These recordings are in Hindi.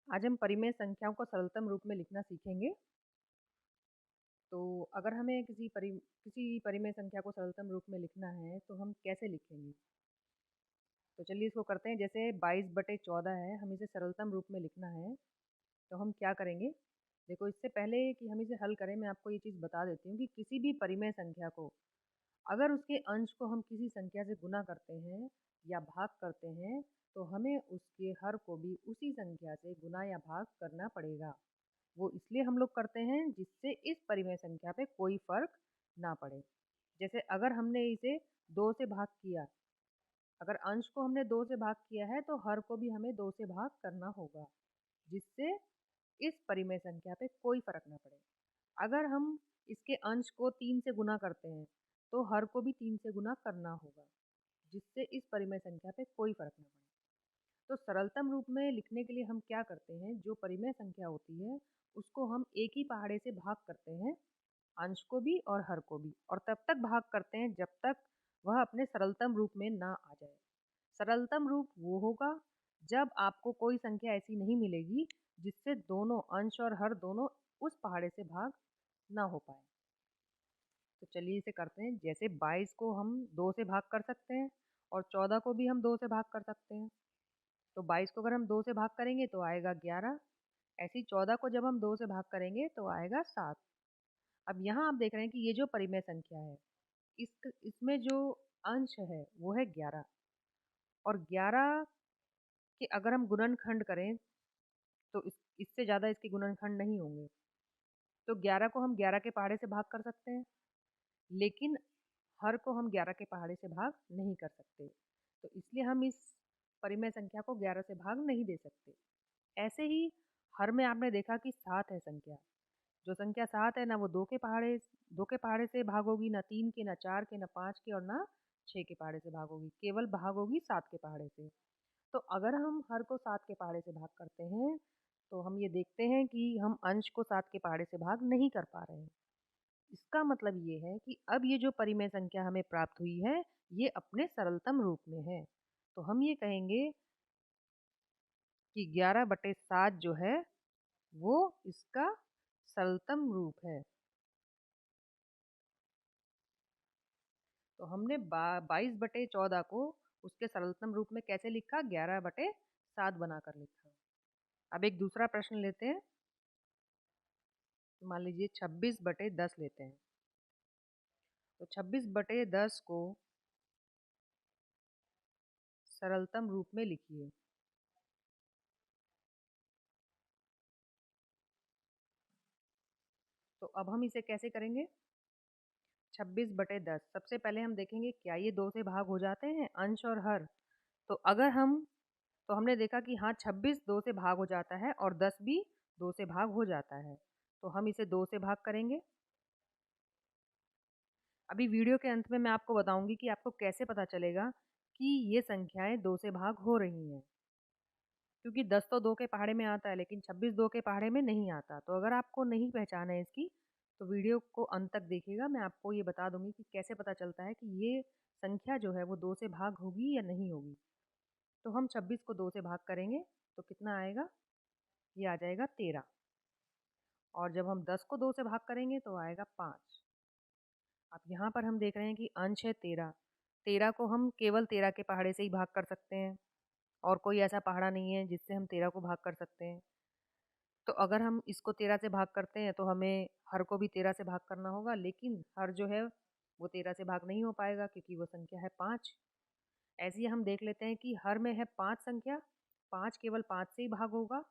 आज हम परिमेय संख्याओं को सरलतम रूप में लिखना सीखेंगे। तो अगर हमें किसी परिमेय संख्या को सरलतम रूप में लिखना है तो हम कैसे लिखेंगे? तो चलिए इसको करते हैं। जैसे 22/14 है, हम इसे सरलतम रूप में लिखना है, तो हम क्या करेंगे? देखो, इससे पहले कि हम इसे हल करें, मैं आपको ये चीज़ बता देती हूँ कि किसी भी परिमेय संख्या को अगर उसके अंश को हम किसी संख्या से गुना करते हैं या भाग करते हैं, तो हमें उसके हर को भी उसी संख्या से गुना या भाग करना पड़ेगा। वो इसलिए हम लोग करते हैं जिससे इस परिमेय संख्या पे कोई फर्क ना पड़े। जैसे अगर हमने इसे 2 से भाग किया, अगर अंश को हमने 2 से भाग किया है तो हर को भी हमें 2 से भाग करना होगा, जिससे इस परिमेय संख्या पे कोई फर्क ना पड़े। अगर हम इसके अंश को 3 से गुना करते हैं, तो हर को भी 3 से गुना करना होगा, जिससे इस परिमेय संख्या पे कोई फर्क ना पड़े। तो सरलतम रूप में लिखने के लिए हम क्या करते हैं, जो परिमेय संख्या होती है उसको हम एक ही पहाड़े से भाग करते हैं, अंश को भी और हर को भी, और तब तक भाग करते हैं जब तक वह अपने सरलतम रूप में ना आ जाए। सरलतम रूप वो होगा जब आपको कोई संख्या ऐसी नहीं मिलेगी जिससे दोनों अंश और हर दोनों उस पहाड़े से भाग ना हो पाए। तो चलिए इसे करते हैं। जैसे 22 को हम 2 से भाग कर सकते हैं और 14 को भी हम 2 से भाग कर सकते हैं। तो 22 को अगर हम 2 से भाग करेंगे तो आएगा 11। ऐसे ही 14 को जब हम 2 से भाग करेंगे तो आएगा 7। अब यहाँ आप देख रहे हैं कि ये जो परिमेय संख्या है, इसमें जो अंश है वो है 11, और 11 के अगर हम गुणनखंड करें तो इससे ज़्यादा इसके गुणनखंड नहीं होंगे। तो 11 को हम 11 के पहाड़े से भाग कर सकते हैं, लेकिन हर को हम 11 के पहाड़े से भाग नहीं कर सकते। तो इसलिए हम इस परिमेय संख्या को 11 से भाग नहीं दे सकते। ऐसे ही हर में आपने देखा कि 7 है संख्या। जो संख्या 7 है ना वो 2 के पहाड़े से भाग होगी, ना 3 के, ना 4 के, ना 5 के और ना 6 के पहाड़े से भाग होगी। केवल भाग होगी 7 के पहाड़े से। तो अगर हम हर को 7 के पहाड़े से भाग करते हैं, तो हम ये देखते हैं कि हम अंश को 7 के पहाड़े से भाग नहीं कर पा रहे हैं। इसका मतलब ये है कि अब ये जो परिमेय संख्या हमें प्राप्त हुई है, ये अपने सरलतम रूप में है। तो हम ये कहेंगे कि 11/7 जो है, वो इसका सरलतम रूप है। तो हमने 22/14 को उसके सरलतम रूप में कैसे लिखा? 11/7 बनाकर लिखा। अब एक दूसरा प्रश्न लेते हैं। मान लीजिए 26/10 लेते हैं। तो 26/10 को सरलतम रूप में लिखिए। तो अब हम इसे कैसे करेंगे? 26/10 सबसे पहले हम देखेंगे क्या ये 2 से भाग हो जाते हैं, अंश और हर। तो अगर हम तो हमने देखा कि हाँ, 26 2 से भाग हो जाता है और 10 भी 2 से भाग हो जाता है। तो हम इसे 2 से भाग करेंगे। अभी वीडियो के अंत में मैं आपको बताऊंगी कि आपको कैसे पता चलेगा कि ये संख्याएं 2 से भाग हो रही हैं। क्योंकि 10 तो 2 के पहाड़े में आता है, लेकिन 26 2 के पहाड़े में नहीं आता। तो अगर आपको नहीं पहचान है इसकी, तो वीडियो को अंत तक देखिएगा। मैं आपको ये बता दूंगी कि कैसे पता चलता है कि ये संख्या जो है वो 2 से भाग होगी या नहीं होगी। तो हम 26 को 2 से भाग करेंगे तो कितना आएगा? ये आ जाएगा 13। और जब हम 10 को 2 से भाग करेंगे तो आएगा 5। अब यहाँ पर हम देख रहे हैं कि अंश है 13। 13 को हम केवल 13 के पहाड़े से ही भाग कर सकते हैं, और कोई ऐसा पहाड़ा नहीं है जिससे हम 13 को भाग कर सकते हैं। तो अगर हम इसको 13 से भाग करते हैं तो हमें हर को भी 13 से भाग करना होगा, लेकिन हर जो है वो 13 से भाग नहीं हो पाएगा क्योंकि वो संख्या है 5। ऐसे ही हम देख लेते हैं कि हर में है 5 संख्या, 5 केवल 5 से ही भाग होगा,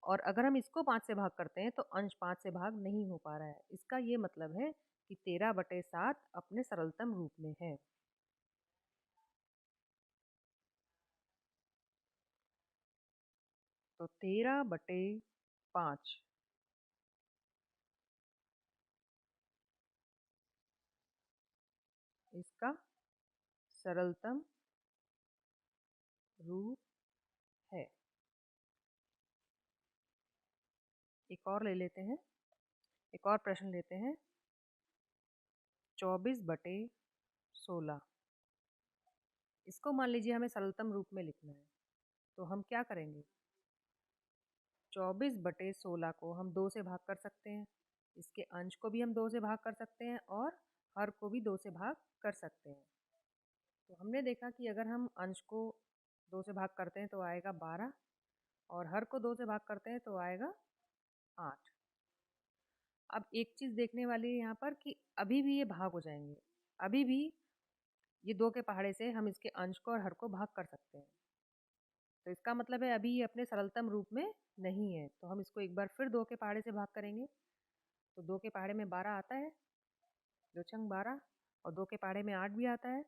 और अगर हम इसको 5 से भाग करते हैं तो अंश 5 से भाग नहीं हो पा रहा है। इसका ये मतलब है कि 13/7 अपने सरलतम रूप में है। तो 13/5 इसका सरलतम रूप है। एक और ले लेते हैं, एक और प्रश्न लेते हैं। 24/16, इसको मान लीजिए हमें सरलतम रूप में लिखना है। तो हम क्या करेंगे? 24/16 को हम 2 से भाग कर सकते हैं। इसके अंश को भी हम 2 से भाग कर सकते हैं और हर को भी 2 से भाग कर सकते हैं। तो हमने देखा कि अगर हम अंश को 2 से भाग करते हैं तो आएगा 12 और हर को 2 से भाग करते हैं तो आएगा 8। अब एक चीज़ देखने वाली है यहाँ पर कि अभी भी ये भाग हो जाएंगे। अभी भी ये 2 के पहाड़े से हम इसके अंश को और हर को भाग कर सकते हैं। तो इसका मतलब है अभी ये अपने सरलतम रूप में नहीं है। तो हम इसको एक बार फिर 2 के पहाड़े से भाग करेंगे। तो 2 के पहाड़े में 12 आता है, 2 छंग 12 और 2 के पहाड़े में 8 भी आता है।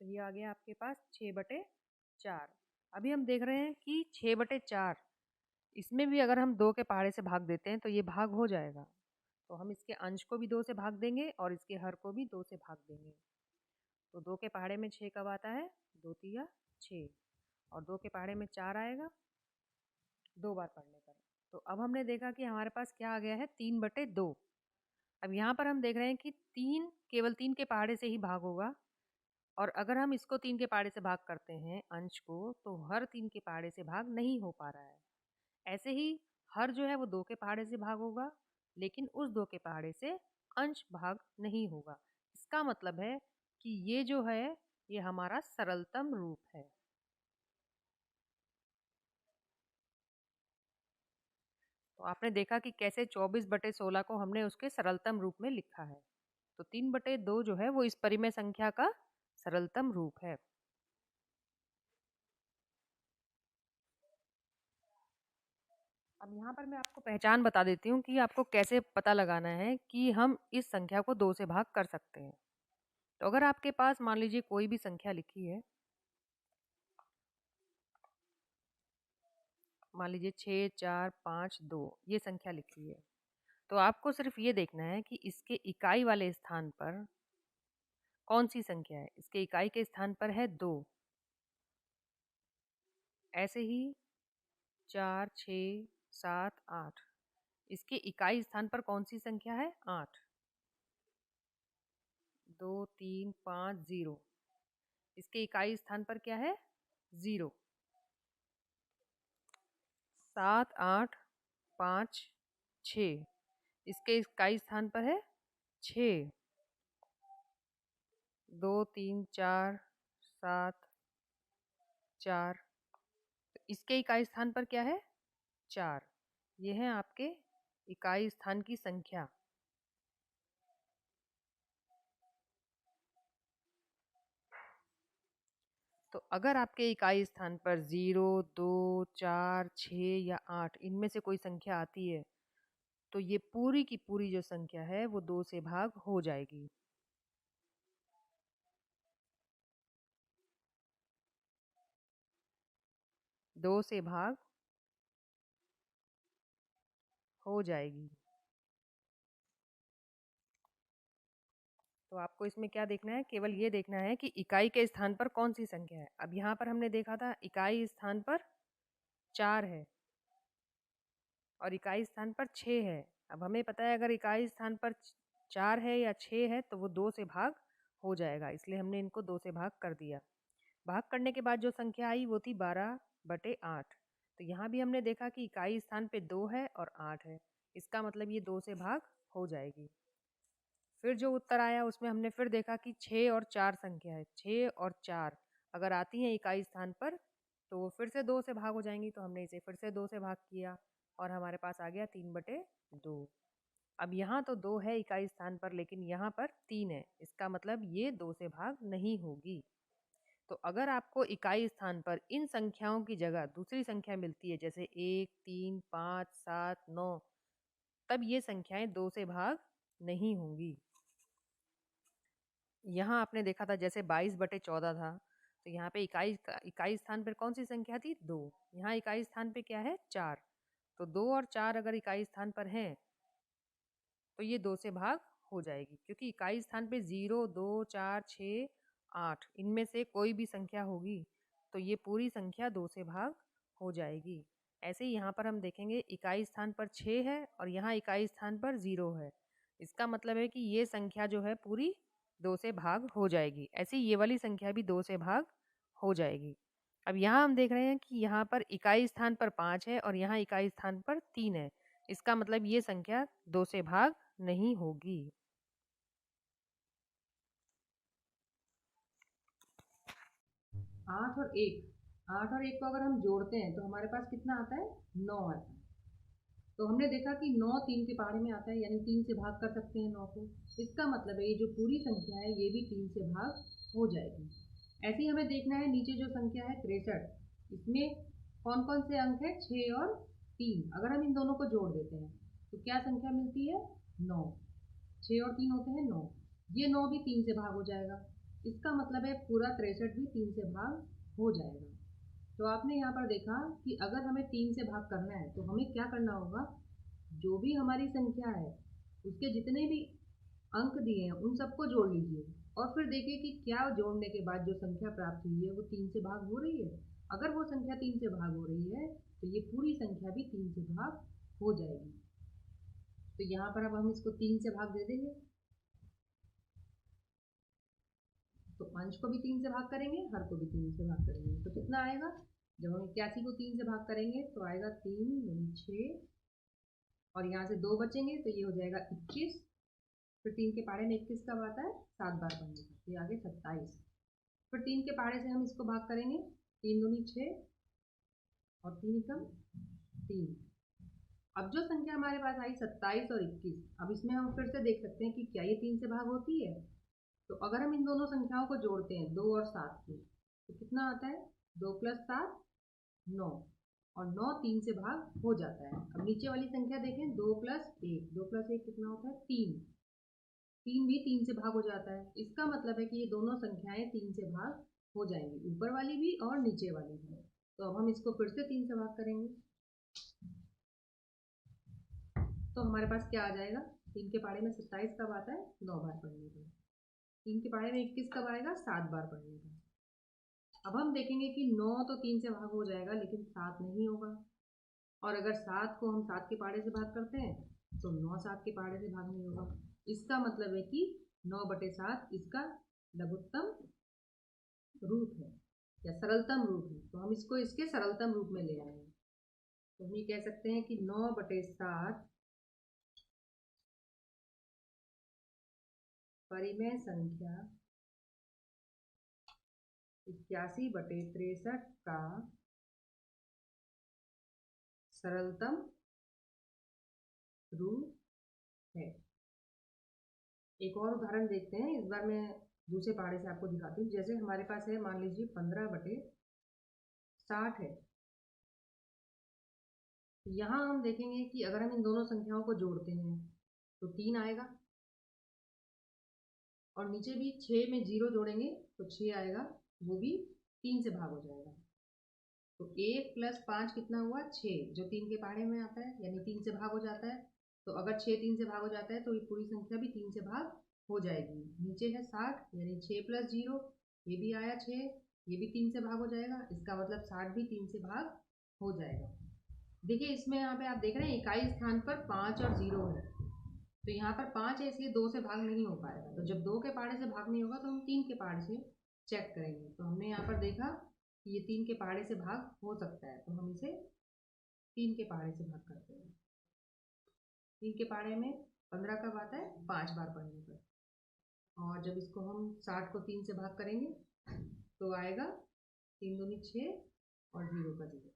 तो ये आ गया आपके पास 6/4। अभी हम देख रहे हैं कि 6/4 इसमें भी अगर हम 2 के पहाड़े से भाग देते हैं तो ये भाग हो जाएगा। तो हम इसके अंश को भी 2 से भाग देंगे और इसके हर को भी 2 से भाग देंगे। तो 2 के पहाड़े में 6 कब आता है? 2 तिया 6 और 2 के पहाड़े में 4 आएगा 2 बार पढ़ने पर। तो अब हमने देखा कि हमारे पास क्या आ गया है 3/2। अब यहाँ पर हम देख रहे हैं कि 3 केवल 3 के पहाड़े से ही भाग होगा और अगर हम इसको 3 के पहाड़े से भाग करते हैं अंश को तो हर 3 के पहाड़े से भाग नहीं हो पा रहा है। ऐसे ही हर जो है वो 2 के पहाड़े से भाग होगा लेकिन उस 2 के पहाड़े से अंश भाग नहीं होगा। इसका मतलब है कि ये जो है ये हमारा सरलतम रूप है। तो आपने देखा कि कैसे 24/16 को हमने उसके सरलतम रूप में लिखा है। तो 3/2 जो है वो इस परिमेय संख्या का सरलतम रूप है। अब यहाँ पर मैं आपको पहचान बता देती हूँ कि आपको कैसे पता लगाना है कि हम इस संख्या को 2 से भाग कर सकते हैं। तो अगर आपके पास मान लीजिए कोई भी संख्या लिखी है, मान लीजिए 6 4 5 2 ये संख्या लिखी है, तो आपको सिर्फ ये देखना है कि इसके इकाई वाले स्थान पर कौन सी संख्या है। इसके इकाई के स्थान पर है 2। ऐसे ही 4 6 7 8 इसके इकाई स्थान पर कौन सी संख्या है? 8। 2 3 5 0 इसके इकाई स्थान पर क्या है? 0। 7 8 5 6 इसके इकाई स्थान पर है 6। 2 3 4 7 4 इसके इकाई स्थान पर क्या है? 4। ये है आपके इकाई स्थान की संख्या। तो अगर आपके इकाई स्थान पर 0 2 4 6 या 8 इनमें से कोई संख्या आती है तो ये पूरी की पूरी जो संख्या है वो 2 से भाग हो जाएगी। दो से भाग हो जाएगी। तो आपको इसमें क्या देखना है? केवल ये देखना है कि इकाई के स्थान पर कौन सी संख्या है। अब यहाँ पर हमने देखा था इकाई स्थान पर 4 है और इकाई स्थान पर 6 है। अब हमें पता है अगर इकाई स्थान पर 4 है या 6 है तो वो 2 से भाग हो जाएगा, इसलिए हमने इनको 2 से भाग कर दिया। भाग करने के बाद जो संख्या आई वो थी 12/8। तो यहाँ भी हमने देखा कि इकाई स्थान पे 2 है और 8 है, इसका मतलब ये 2 से भाग हो जाएगी। फिर जो उत्तर आया उसमें हमने फिर देखा कि 6 और 4 संख्या है। 6 और 4 अगर आती हैं इकाई स्थान पर तो वो फिर से 2 से भाग हो जाएंगी, तो हमने इसे फिर से 2 से भाग किया और हमारे पास आ गया 3/2। अब यहाँ तो 2 है इकाई स्थान पर लेकिन यहाँ पर 3 है, इसका मतलब ये 2 से भाग नहीं होगी। तो अगर आपको इकाई स्थान पर इन संख्याओं की जगह दूसरी संख्या मिलती है जैसे 1 3 5 7 9 तब ये संख्याएं 2 से भाग नहीं होंगी। यहाँ आपने देखा था जैसे 22/14 था, तो यहाँ पे इकाई स्थान पर कौन सी संख्या थी? 2। यहाँ इकाई स्थान पे क्या है? 4। तो 2 और 4 अगर इकाई स्थान पर हैं तो ये 2 से भाग हो जाएगी, क्योंकि इकाई स्थान पे 0 2 4 6 8 इनमें से कोई भी संख्या होगी तो ये पूरी संख्या 2 से भाग हो जाएगी। ऐसे ही यहाँ पर हम देखेंगे इकाई स्थान पर 6 है और यहाँ इकाई स्थान पर 0 है, इसका मतलब है कि ये संख्या जो है पूरी 2 से भाग हो जाएगी। ऐसे ही ये वाली संख्या भी 2 से भाग हो जाएगी। अब यहाँ हम देख रहे हैं कि यहाँ पर इकाई स्थान पर 5 है और यहाँ इकाई स्थान पर 3 है। इसका मतलब ये संख्या 2 से भाग नहीं होगी। 8 और 1 को अगर हम जोड़ते हैं तो हमारे पास कितना आता है? 9 आता है। तो हमने देखा कि 9 3 के पहाड़े में आता है, यानी 3 से भाग कर सकते हैं 9 को। इसका मतलब है ये जो पूरी संख्या है ये भी 3 से भाग हो जाएगी। ऐसे ही हमें देखना है नीचे जो संख्या है 63, इसमें कौन कौन से अंक है? 6 और 3। अगर हम इन दोनों को जोड़ देते हैं तो क्या संख्या मिलती है? 9। 6 और 3 होते हैं 9। ये 9 भी 3 से भाग हो जाएगा। इसका मतलब है पूरा 63 भी 3 से भाग हो जाएगा। तो आपने यहाँ पर देखा कि अगर हमें 3 से भाग करना है तो हमें क्या करना होगा? जो भी हमारी संख्या है उसके जितने भी अंक दिए हैं उन सबको जोड़ लीजिए और फिर देखिए कि क्या जोड़ने के बाद जो संख्या प्राप्त हुई है वो 3 से भाग हो रही है। अगर वो संख्या 3 से भाग हो रही है तो ये पूरी संख्या भी 3 से भाग हो जाएगी। तो यहाँ पर अब हम इसको 3 से भाग दे देंगे। तो अंश को भी 3 से भाग करेंगे, हर को भी 3 से भाग करेंगे, तो कितना आएगा? जब हम 81 को 3 से भाग करेंगे तो आएगा 3 दूनी 6 और यहाँ से 2 बचेंगे तो ये हो जाएगा 21। फिर 3 के पहाड़े में 21 कब आता है? 7 बार पढ़ने का, तो ये आगे 27। फिर 3 के पहाड़े से हम इसको भाग करेंगे, 3 दूनी 6 और 3 एकम 3। अब जो संख्या हमारे पास आई 27 और 21, अब इसमें हम फिर से देख सकते हैं कि क्या ये 3 से भाग होती है। तो अगर हम इन दोनों संख्याओं को जोड़ते हैं 2 और 7 को तो कितना आता है? 2 + 7 9 और 9 3 से भाग हो जाता है। अब नीचे वाली संख्या देखें, 2 + 1, 2 + 1 कितना होता है? 3। 3 भी 3 से भाग हो जाता है। इसका मतलब है कि ये दोनों संख्याएं 3 से भाग हो जाएंगी, ऊपर वाली भी और नीचे वाली भी। तो अब हम इसको फिर से 3 से भाग करेंगे तो हमारे पास क्या आ जाएगा? 3 के पहाड़े में 27 कब आता है? 9 बार पढ़ने पर। 3 के पहाड़े में 21 कब आएगा? 7 बार पढ़ने पर। अब हम देखेंगे कि 9 तो 3 से भाग हो जाएगा लेकिन 7 नहीं होगा। और अगर 7 को हम 7 के पहाड़े से भाग करते हैं तो 9 7 के पहाड़े से भाग नहीं होगा। इसका मतलब है कि 9/7 इसका लघुत्तम रूप है या सरलतम रूप है। तो हम इसको इसके सरलतम रूप में ले आएंगे। तो हम ये कह सकते हैं कि 9/7 परिमेय संख्या 81/63 का सरलतम रूप है। एक और उदाहरण देखते हैं। इस बार मैं दूसरे पहाड़े से आपको दिखाती हूँ। जैसे हमारे पास है, मान लीजिए 15/60 है। यहाँ हम देखेंगे कि अगर हम इन दोनों संख्याओं को जोड़ते हैं तो 3 आएगा और नीचे भी 6 में 0 जोड़ेंगे तो 6 आएगा, वो भी 3 से भाग हो जाएगा। तो 1 + 5 कितना हुआ? 6, जो 3 के पहाड़े में आता है, यानी 3 से भाग हो जाता है। तो अगर 6 3 से भाग हो जाता है तो ये पूरी संख्या भी 3 से भाग हो जाएगी। नीचे है 60, यानी 6 + 0, ये भी आया 6, ये भी 3 से भाग हो जाएगा। इसका मतलब 60 भी 3 से भाग हो जाएगा। देखिए इसमें यहाँ पे आप देख रहे हैं इकाई स्थान पर 5 और 0 है। तो यहाँ पर 5 है इसलिए 2 से भाग नहीं हो पाएगा। तो जब 2 के पहाड़े से भाग नहीं होगा तो हम 3 के पहाड़े से चेक करेंगे। तो हमने यहाँ पर देखा कि ये 3 के पहाड़े से भाग हो सकता है, तो हम इसे 3 के पहाड़े से भाग करते हैं। 3 के पहाड़े में 15 कब आता है? 5 बार पढ़ने पर। और जब इसको हम 60 को 3 से भाग करेंगे तो आएगा 3 दूनी 6 और 0 का 0।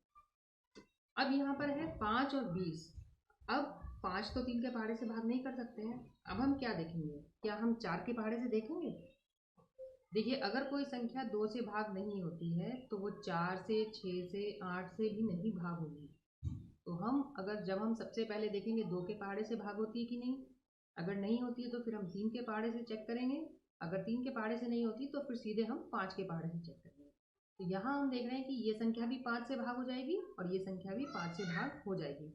अब यहाँ पर है 5 और 20। अब 5 तो 3 के पहाड़े से भाग नहीं कर सकते हैं। अब हम क्या देखेंगे? क्या हम 4 के पहाड़े से देखेंगे? देखिए अगर कोई संख्या 2 से भाग नहीं होती है तो वो 4 से, 6 से, 8 से भी नहीं भाग होगी। तो हम अगर जब हम सबसे पहले देखेंगे 2 के पहाड़े से भाग होती है कि नहीं। अगर नहीं होती है तो फिर हम 3 के पहाड़े से चेक करेंगे। अगर 3 के पहाड़े से नहीं होती तो फिर सीधे हम 5 के पहाड़े से चेक करेंगे। तो यहाँ हम देख रहे हैं कि ये संख्या भी 5 से भाग हो जाएगी और ये संख्या भी 5 से भाग हो जाएगी।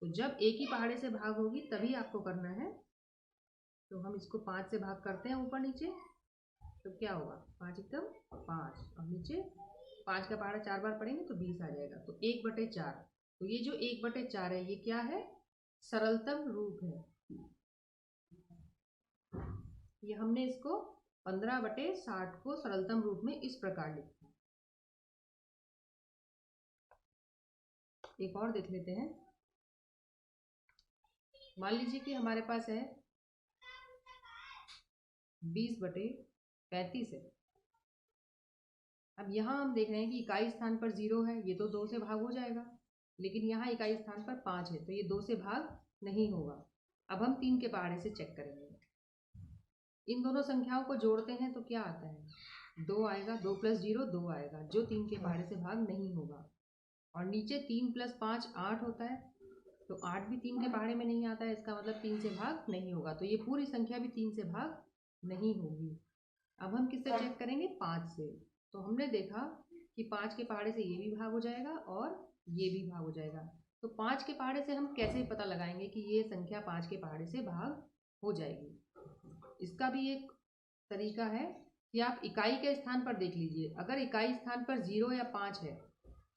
तो जब एक ही पहाड़े से भाग होगी तभी आपको करना है। तो हम इसको 5 से भाग करते हैं ऊपर नीचे, तो क्या होगा? 5 एकदम 5 और नीचे 5 का पहाड़ा 4 बार पढ़ेंगे तो 20 आ जाएगा। तो 1/4। तो ये जो 1/4 है ये क्या है? सरलतम रूप है। ये हमने इसको 15/60 को सरलतम रूप में इस प्रकार लिखा। एक और देख लेते हैं। मान लीजिए कि हमारे पास है 20/35 है। अब यहाँ हम देख रहे हैं कि इकाई स्थान पर 0 है, ये तो 2 से भाग हो जाएगा, लेकिन यहाँ इकाई स्थान पर 5 है तो ये 2 से भाग नहीं होगा। अब हम 3 के पहाड़े से चेक करेंगे। इन दोनों संख्याओं को जोड़ते हैं तो क्या आता है, 2 आएगा, 2 + 0 2 आएगा, जो 3 के पहाड़े से भाग नहीं होगा। और नीचे 3 + 5 8 होता है, तो 8 भी 3 के पहाड़े में नहीं आता है, इसका मतलब 3 से भाग नहीं होगा, तो ये पूरी संख्या भी 3 से भाग नहीं होगी। अब हम किससे चेक करेंगे, 5 से। तो हमने देखा कि 5 के पहाड़े से ये भी भाग हो जाएगा और ये भी भाग हो जाएगा। तो 5 के पहाड़े से हम कैसे पता लगाएंगे कि ये संख्या 5 के पहाड़े से भाग हो जाएगी। इसका भी एक तरीका है कि आप इकाई के स्थान पर देख लीजिए। अगर इकाई स्थान पर 0 या 5 है,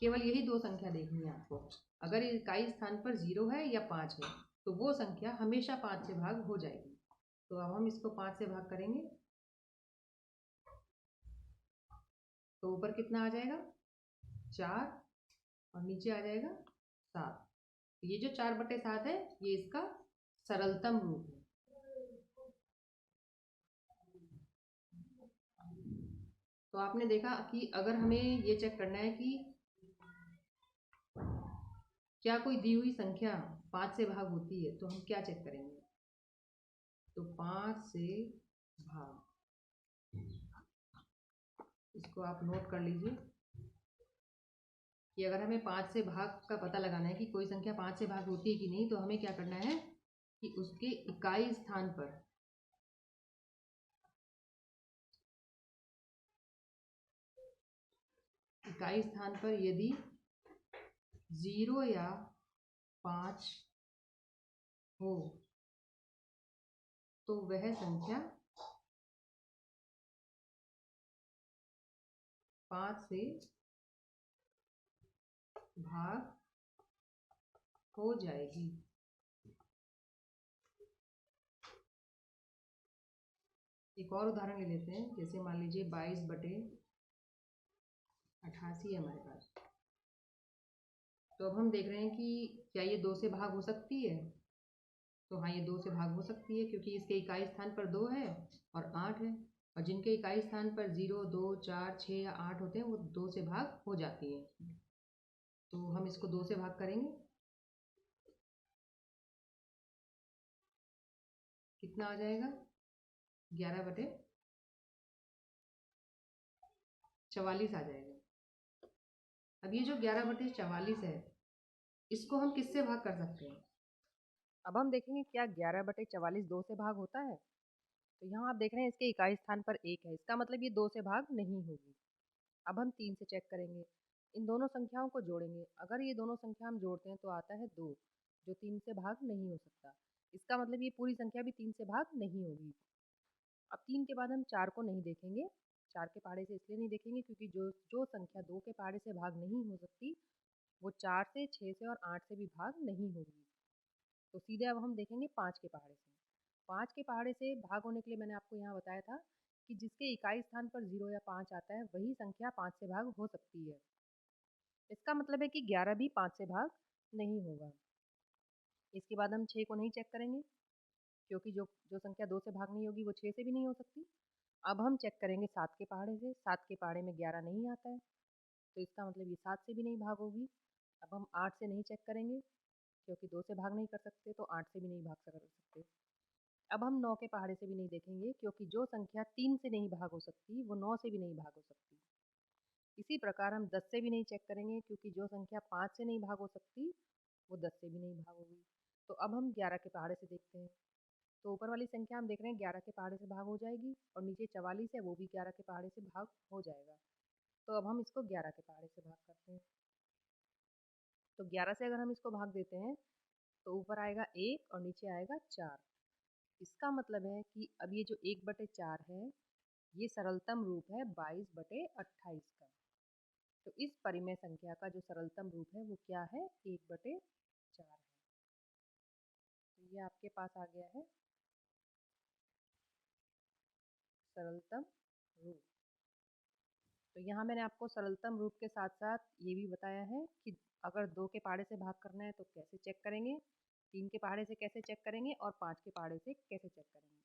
केवल यही दो संख्या देखनी है आपको। अगर इकाई स्थान पर 0 है या 5 है तो वो संख्या हमेशा 5 से भाग हो जाएगी। तो अब हम इसको 5 से भाग करेंगे तो ऊपर कितना आ जाएगा, 4, और नीचे आ जाएगा 7। ये जो 4/7 है ये इसका सरलतम रूप है। तो आपने देखा कि अगर हमें ये चेक करना है कि क्या कोई दी हुई संख्या 5 से भाग होती है, तो हम क्या चेक करेंगे, तो 5 से भाग, इसको आप नोट कर लीजिए कि अगर हमें 5 से भाग का पता लगाना है कि कोई संख्या 5 से भाग होती है कि नहीं, तो हमें क्या करना है कि उसके इकाई स्थान पर यदि 0 या 5 हो तो वह संख्या 5 से भाग हो जाएगी। एक और उदाहरण ले लेते हैं। जैसे मान लीजिए 22/88 है हमारे पास। तो अब हम देख रहे हैं कि क्या ये 2 से भाग हो सकती है, तो हाँ, ये 2 से भाग हो सकती है क्योंकि इसके इकाई स्थान पर 2 है और 8 है, और जिनके इकाई स्थान पर 0 2 4 6 या 8 होते हैं वो 2 से भाग हो जाती है। तो हम इसको 2 से भाग करेंगे, कितना आ जाएगा, 11/44 आ जाएगा। अब ये जो 11/44 है, इसको हम किससे भाग कर सकते हैं। अब हम देखेंगे क्या 11/44 2 से भाग होता है। तो यहाँ आप देख रहे हैं इसके इकाई स्थान पर 1 है, इसका मतलब ये 2 से भाग नहीं होगी। अब हम 3 से चेक करेंगे, इन दोनों संख्याओं को जोड़ेंगे। अगर ये दोनों संख्या हम जोड़ते हैं तो आता है 2, जो 3 से भाग नहीं हो सकता। इसका मतलब ये पूरी संख्या भी 3 से भाग नहीं होगी। अब 3 के बाद हम 4 को नहीं देखेंगे। 4 के पहाड़े से इसलिए नहीं देखेंगे क्योंकि जो जो संख्या 2 के पहाड़े से भाग नहीं हो सकती वो 4 से, 6 से और 8 से भी भाग नहीं होगी। तो सीधे अब हम देखेंगे 5 के पहाड़े से। 5 के पहाड़े से भाग होने के लिए मैंने आपको यहाँ बताया था कि जिसके इकाई स्थान पर 0 या 5 आता है वही संख्या 5 से भाग हो सकती है। इसका मतलब है कि 11 भी 5 से भाग नहीं होगा। इसके बाद हम 6 को नहीं चेक करेंगे क्योंकि जो जो संख्या 2 से भाग नहीं होगी वो 6 से भी नहीं हो सकती। अब हम चेक करेंगे 7 के पहाड़े से। 7 के पहाड़े में 11 नहीं आता है, तो इसका मतलब ये 7 से भी नहीं भाग होगी। अब हम 8 से नहीं चेक करेंगे क्योंकि 2 से भाग नहीं कर सकते, तो 8 से भी नहीं भाग कर सकते। अब हम 9 के पहाड़े से भी नहीं देखेंगे क्योंकि जो संख्या 3 से नहीं भाग हो सकती वो 9 से भी नहीं भाग हो सकती। इसी प्रकार हम 10 से भी नहीं चेक करेंगे क्योंकि जो संख्या 5 से नहीं भाग हो सकती वो 10 से भी नहीं भाग होगी। तो अब हम 11 के पहाड़े से देखते हैं। तो ऊपर वाली संख्या हम देख रहे हैं 11 के पहाड़े से भाग हो जाएगी, और नीचे 44 है वो भी 11 के पहाड़े से भाग हो जाएगा। तो अब हम इसको 11 के पहाड़े से भाग करते हैं। तो 11 से अगर हम इसको भाग देते हैं तो ऊपर आएगा 1 और नीचे आएगा 4। इसका मतलब है कि अब ये जो 1/4 है ये सरलतम रूप है 22/28 का। तो इस परिमेय संख्या का जो सरलतम रूप है वो क्या है, 1/4 है। तो ये आपके पास आ गया है सरलतम रूप। तो यहाँ मैंने आपको सरलतम रूप के साथ साथ ये भी बताया है कि अगर 2 के पहाड़े से भाग करना है तो कैसे चेक करेंगे, 3 के पहाड़े से कैसे चेक करेंगे और 5 के पहाड़े से कैसे चेक करेंगे।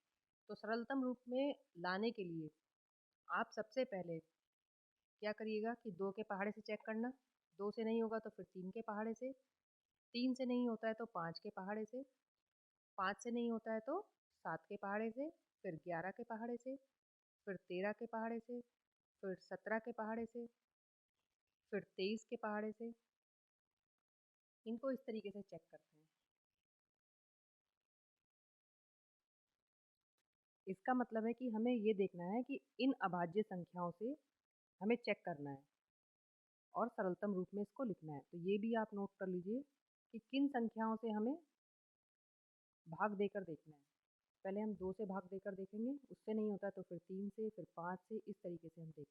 तो सरलतम रूप में लाने के लिए आप सबसे पहले क्या करिएगा कि 2 के पहाड़े से चेक करना, 2 से नहीं होगा तो फिर 3 के पहाड़े से, 3 से नहीं होता है तो 5 के पहाड़े से, 5 से नहीं होता है तो 7 के पहाड़े से, फिर 11 के पहाड़े से, फिर 13 के पहाड़े से, फिर 17 के पहाड़े से, फिर 23 के पहाड़े से। इनको इस तरीके से चेक करते हैं। इसका मतलब है कि हमें ये देखना है कि इन अभाज्य संख्याओं से हमें चेक करना है और सरलतम रूप में इसको लिखना है। तो ये भी आप नोट कर लीजिए कि किन संख्याओं से हमें भाग देकर देखना है। पहले हम 2 से भाग देकर देखेंगे, उससे नहीं होता तो फिर 3 से, फिर 5 से, इस तरीके से हम देखते हैं।